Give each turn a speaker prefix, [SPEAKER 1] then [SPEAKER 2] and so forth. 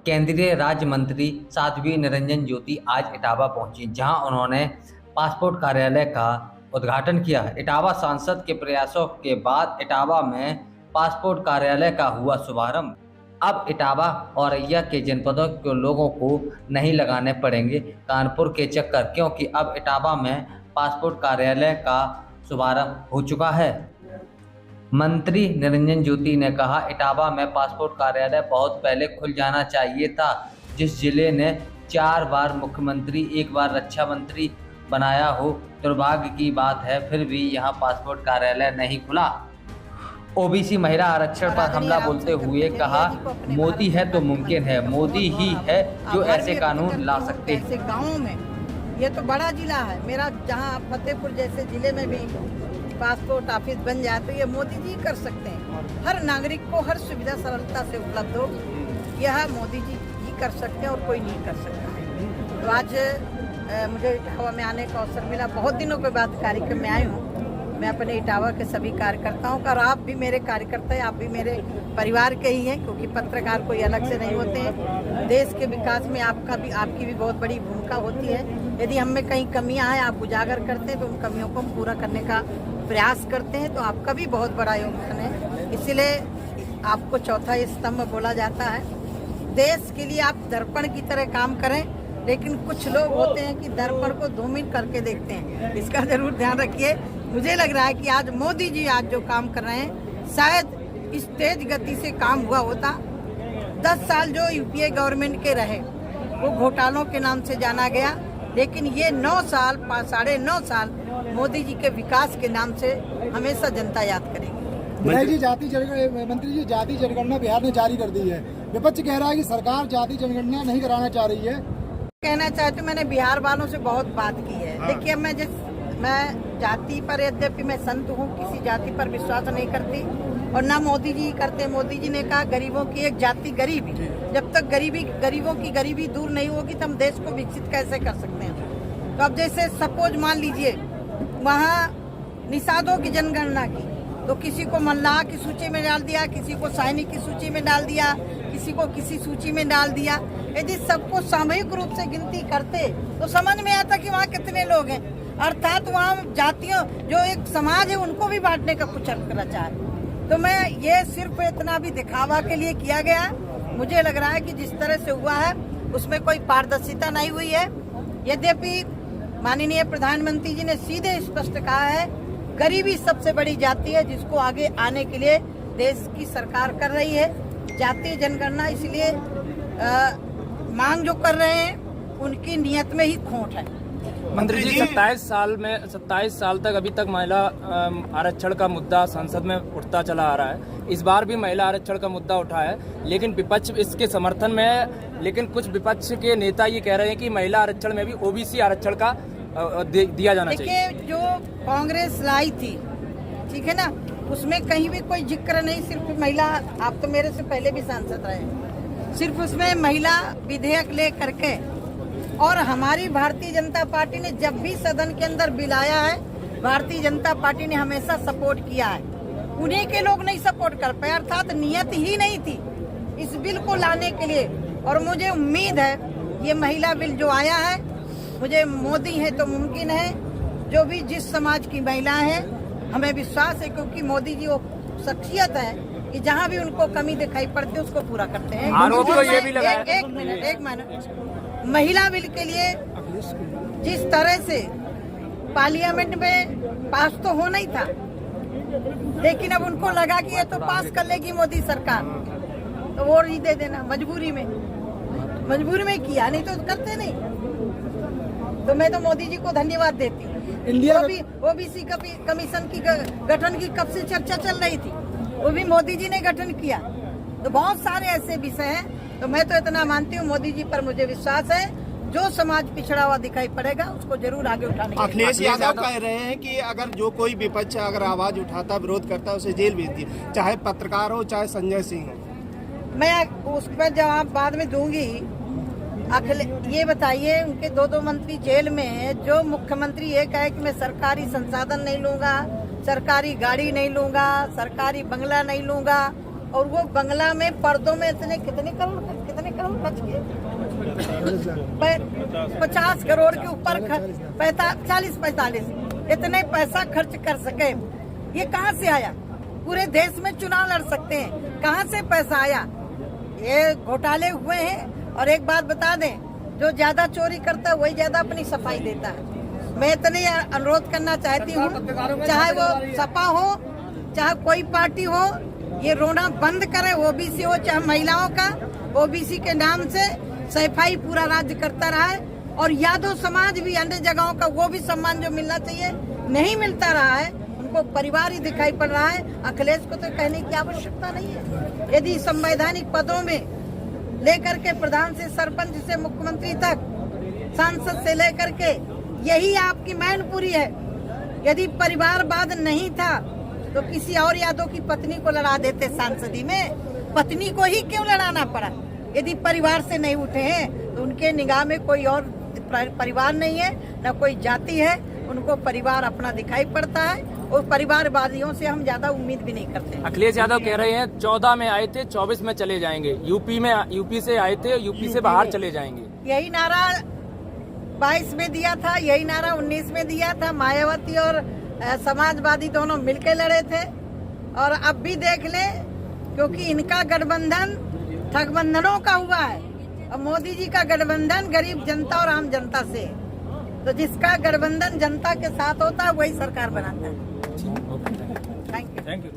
[SPEAKER 1] केंद्रीय राज्य मंत्री साध्वी निरंजन ज्योति आज इटावा पहुंची, जहां उन्होंने पासपोर्ट कार्यालय का उद्घाटन किया। इटावा सांसद के प्रयासों के बाद इटावा में पासपोर्ट कार्यालय का हुआ शुभारंभ। अब इटावा और औरैया के जनपदों के लोगों को नहीं लगाने पड़ेंगे कानपुर के चक्कर, क्योंकि अब इटावा में पासपोर्ट कार्यालय का शुभारंभ हो चुका है। मंत्री निरंजन ज्योति ने कहा, इटावा में पासपोर्ट कार्यालय बहुत पहले खुल जाना चाहिए था। जिस जिले ने 4 बार मुख्यमंत्री, 1 बार रक्षा मंत्री बनाया हो, दुर्भाग्य की बात है, फिर भी यहां पासपोर्ट कार्यालय नहीं खुला। ओबीसी महिला आरक्षण पर हमला बोलते हुए कहा, मोदी है तो मुमकिन है, मोदी ही है जो ऐसे कानून ला सकते हैं।
[SPEAKER 2] गाँव में ये तो बड़ा जिला है मेरा, जहाँ फतेहपुर जैसे जिले में भी पासपोर्ट ऑफिस बन जाए तो ये मोदी जी कर सकते हैं। हर नागरिक को हर सुविधा सरलता से उपलब्ध हो, यह मोदी जी ही कर सकते हैं और कोई नहीं कर सकता है। तो आज मुझे इटावा में आने का अवसर मिला। बहुत दिनों के बाद कार्यक्रम में आई हूँ। मैं अपने इटावा के सभी कार्यकर्ताओं का, और आप भी मेरे कार्यकर्ता हैं, आप भी मेरे परिवार के ही हैं, क्योंकि पत्रकार कोई अलग से नहीं होते हैं। देश के विकास में आपकी भी बहुत बड़ी भूमिका होती है। यदि हम में कहीं कमियां हैं, आप उजागर करते हैं तो उन कमियों को हम पूरा करने का प्रयास करते हैं, तो आपका भी बहुत बड़ा योगदान है। इसलिए आपको चौथा स्तंभ बोला जाता है। देश के लिए आप दर्पण की तरह काम करें, लेकिन कुछ लोग होते हैं कि दर्पण को धूमिल करके देखते हैं, इसका जरूर ध्यान रखिए। मुझे लग रहा है कि आज मोदी जी आज जो काम कर रहे हैं, शायद इस तेज गति से काम हुआ होता। 10 साल जो यूपीए गवर्नमेंट के रहे वो घोटालों के नाम से जाना गया, लेकिन ये 9 साल 9.5 साल मोदी जी के विकास के नाम से हमेशा जनता याद करेगी।
[SPEAKER 3] मंत्री जी, जाति जनगणना बिहार ने जारी कर दी है। विपक्ष कह रहा है कि सरकार जाति जनगणना नहीं कराना चाह रही है।
[SPEAKER 2] कहना चाहती हूँ, मैंने बिहार वालों से बहुत बात की है। देखिए, मैं जाति पर, यद्यपि मैं संत हूँ, किसी जाति पर विश्वास नहीं करती और ना मोदी जी करते। मोदी जी ने कहा गरीबों की एक जाति गरीबी, जब तक गरीबों की गरीबी दूर नहीं होगी तो हम देश को विकसित कैसे कर सकते हैं। तो अब जैसे सपोज मान लीजिए वहाँ निषादों की जनगणना की, तो किसी को मल्लाह की सूची में डाल दिया, किसी को सैनिक की सूची में डाल दिया, किसी को किसी सूची में डाल दिया। यदि सबको सामूहिक रूप से गिनती करते तो समझ में आता कि वहाँ कितने लोग हैं। अर्थात वहाँ जातियों, जो एक समाज है, उनको भी बांटने का कुछ रचा है। तो मैं ये सिर्फ इतना भी दिखावा के लिए किया गया। मुझे लग रहा है कि जिस तरह से हुआ है उसमें कोई पारदर्शिता नहीं हुई है। यद्यपि माननीय प्रधानमंत्री जी ने सीधे स्पष्ट कहा है, गरीबी सबसे बड़ी जाति है जिसको आगे आने के लिए देश की सरकार कर रही है। जातीय जनगणना इसलिए मांग जो कर रहे हैं उनकी नियत में ही खोट है।
[SPEAKER 4] मंत्री जी, 27 साल तक अभी तक महिला आरक्षण का मुद्दा संसद में उठता चला आ रहा है। इस बार भी महिला आरक्षण का मुद्दा उठा है, लेकिन विपक्ष इसके समर्थन में है। लेकिन कुछ विपक्ष के नेता ये कह रहे हैं कि महिला आरक्षण में भी ओबीसी आरक्षण का दिया जाना चाहिए।
[SPEAKER 2] देखिए, जो कांग्रेस लाई थी, ठीक है ना, उसमें कहीं भी कोई जिक्र नहीं, सिर्फ महिला, आप तो मेरे से पहले भी सांसद रहे, सिर्फ उसमें महिला विधेयक ले करके, और हमारी भारतीय जनता पार्टी ने जब भी सदन के अंदर बिल आया है, भारतीय जनता पार्टी ने हमेशा सपोर्ट किया है। उन्हीं के लोग नहीं सपोर्ट कर पाए, अर्थात नियत ही नहीं थी इस बिल को लाने के लिए। और मुझे उम्मीद है ये महिला बिल जो आया है, मुझे मोदी है तो मुमकिन है, जो भी जिस समाज की महिलाएं हैं, हमें विश्वास है, क्योंकि मोदी जी वो शख्सियत है कि जहाँ भी उनको कमी दिखाई पड़ती है उसको पूरा करते हैं।
[SPEAKER 4] आरोप तो ये भी लगा है।
[SPEAKER 2] एक मिनट, महिला बिल के लिए जिस तरह से पार्लियामेंट में पास तो होना ही था, लेकिन अब उनको लगा कि ये तो पास कर लेगी मोदी सरकार, तो वोट ही दे देना मजबूरी में किया, नहीं तो करते नहीं। तो मैं तो मोदी जी को धन्यवाद देती हूँ। ओबीसी कमीशन की गठन की कब से चर्चा चल रही थी, वो भी मोदी जी ने गठन किया। तो बहुत सारे ऐसे विषय हैं। तो मैं तो इतना मानती हूँ, मोदी जी पर मुझे विश्वास है, जो समाज पिछड़ा हुआ दिखाई पड़ेगा उसको जरूर आगे उठाने।
[SPEAKER 5] अखिलेश यादव कह रहे हैं कि अगर जो कोई विपक्ष अगर आवाज उठाता, विरोध करता है, उसे जेल भेज दिए, चाहे पत्रकार हो चाहे संजय सिंह हो।
[SPEAKER 2] मैं उस पर जवाब बाद में दूंगी। ये बताइए, उनके 2 मंत्री जेल में हैं, जो मुख्यमंत्री ये कहे कि मैं सरकारी संसाधन नहीं लूंगा, सरकारी गाड़ी नहीं लूंगा, सरकारी बंगला नहीं लूंगा, और वो बंगला में पर्दों में इतने कितने करोड़ बच गए। 50 करोड़ के ऊपर 40-45 इतने पैसा खर्च कर सके, ये कहाँ से आया? पूरे देश में चुनाव लड़ सकते हैं, कहाँ से पैसा आया? ये घोटाले हुए हैं। और एक बात बता दें, जो ज्यादा चोरी करता है वही ज्यादा अपनी सफाई देता है। मैं इतने अनुरोध करना चाहती हूँ, चाहे वो सपा हो चाहे कोई पार्टी हो, ये रोना बंद करे। ओबीसी हो चाहे महिलाओं का, ओबीसी के नाम से सफाई पूरा राज्य करता रहा है। और यादव समाज भी अन्य जगहों का वो भी सम्मान जो मिलना चाहिए नहीं मिलता रहा है, उनको परिवार ही दिखाई पड़ रहा है। अखिलेश को तो कहने की आवश्यकता नहीं है। यदि संवैधानिक पदों में लेकर के प्रधान से सरपंच से मुख्यमंत्री तक, सांसद से लेकर के, यही आपकी मैनपुरी है। यदि परिवारवाद नहीं था तो किसी और यादव की पत्नी को लड़ा देते सांसदी में। पत्नी को ही क्यों लड़ाना पड़ा? यदि परिवार से नहीं उठे हैं तो उनके निगाह में कोई और परिवार नहीं है, न कोई जाति है। उनको परिवार अपना दिखाई पड़ता है और परिवारवादियों से हम ज्यादा उम्मीद भी नहीं करते।
[SPEAKER 4] अखिलेश यादव कह रहे हैं 14 में आए थे, 24 में चले जाएंगे। यूपी से आए थे, यूपी से बाहर चले जाएंगे।
[SPEAKER 2] यही नारा 22 में दिया था, यही नारा 19 में दिया था। मायावती और समाजवादी दोनों मिलकर लड़े थे। और अब भी देख ले, क्योंकि इनका गठबंधन ठगबंधनों का हुआ है और मोदी जी का गठबंधन गरीब जनता और आम जनता से। तो जिसका गठबंधन जनता के साथ होता है वही सरकार बनाता है। Thank you.